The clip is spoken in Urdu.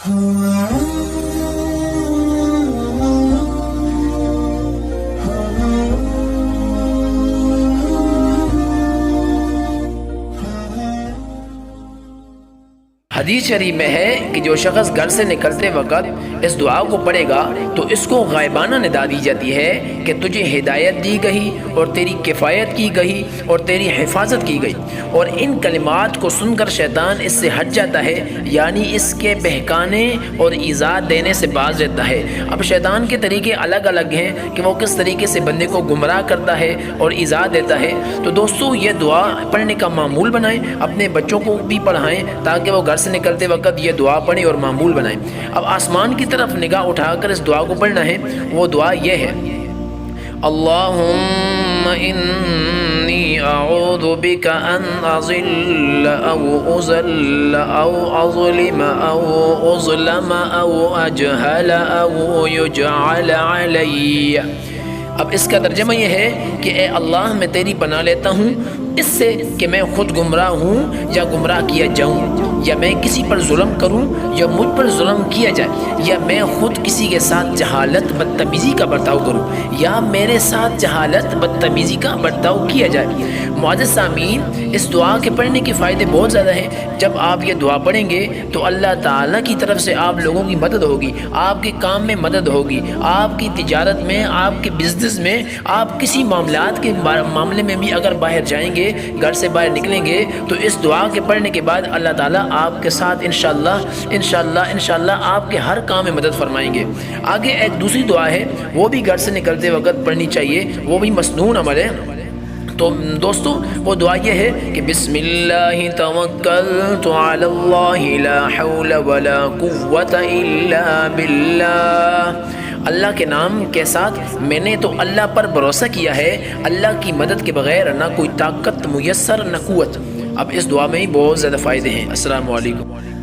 حدیث شریف میں ہے کہ جو شخص گھر سے نکلتے وقت اس دعا کو پڑھے گا تو اس کو غائبانہ ندا دی جاتی ہے کہ تجھے ہدایت دی گئی اور تیری کفایت کی گئی اور تیری حفاظت کی گئی، اور ان کلمات کو سن کر شیطان اس سے ہٹ جاتا ہے، یعنی اس کے بہکانے اور ایذا دینے سے باز رہتا ہے۔ اب شیطان کے طریقے الگ الگ ہیں کہ وہ کس طریقے سے بندے کو گمراہ کرتا ہے اور ایذا دیتا ہے۔ تو دوستو یہ دعا پڑھنے کا معمول بنائیں، اپنے بچوں کو بھی پڑھائیں تاکہ وہ گھر سے نکلتے وقت یہ دعا پڑھیں اور معمول بنائیں۔ اب آسمان کی طرف نگاہ اٹھا کر اس دعا کو پڑھنا ہے۔ وہ دعا یہ ہے: اللہم انی اعوذ بک ان اضل او اضل او اظلم او اظلم او اجہل او یجعل علی۔ اب اس کا ترجمہ یہ ہے کہ اے اللہ میں تیری پناہ لیتا ہوں اس سے کہ میں خود گمراہ ہوں یا گمراہ کیا جاؤں، یا میں کسی پر ظلم کروں یا مجھ پر ظلم کیا جائے، یا میں خود کسی کے ساتھ جہالت بدتمیزی کا برتاؤ کروں، یا میرے ساتھ جہالت بدتمیزی کا برتاؤ کیا جائے۔ معزز سامعین، اس دعا کے پڑھنے کے فائدے بہت زیادہ ہیں۔ جب آپ یہ دعا پڑھیں گے تو اللہ تعالیٰ کی طرف سے آپ لوگوں کی مدد ہوگی، آپ کے کام میں مدد ہوگی، آپ کی تجارت میں، آپ کے بزنس میں، آپ کسی معاملات کے معاملے میں بھی اگر باہر جائیں گے، گھر سے باہر نکلیں گے تو اس دعا کے پڑھنے کے بعد اللہ تعالیٰ آپ کے ساتھ انشاءاللہ آپ کے ہر کام میں مدد فرمائیں گے۔ آگے ایک دوسری دعا ہے، وہ بھی گھر سے نکلتے وقت پڑھنی چاہیے، وہ بھی مسنون عمل ہے۔ تو دوستو وہ دعا یہ ہے کہ بسم اللہ توکلت علی اللہ لا حول ولا قوة الا باللہ۔ اللہ کے نام کے ساتھ میں نے تو اللہ پر بھروسہ کیا ہے، اللہ کی مدد کے بغیر نہ کوئی طاقت میسر نہ قوت۔ اب اس دعا میں ہی بہت زیادہ فائدے ہیں۔ السلام علیکم۔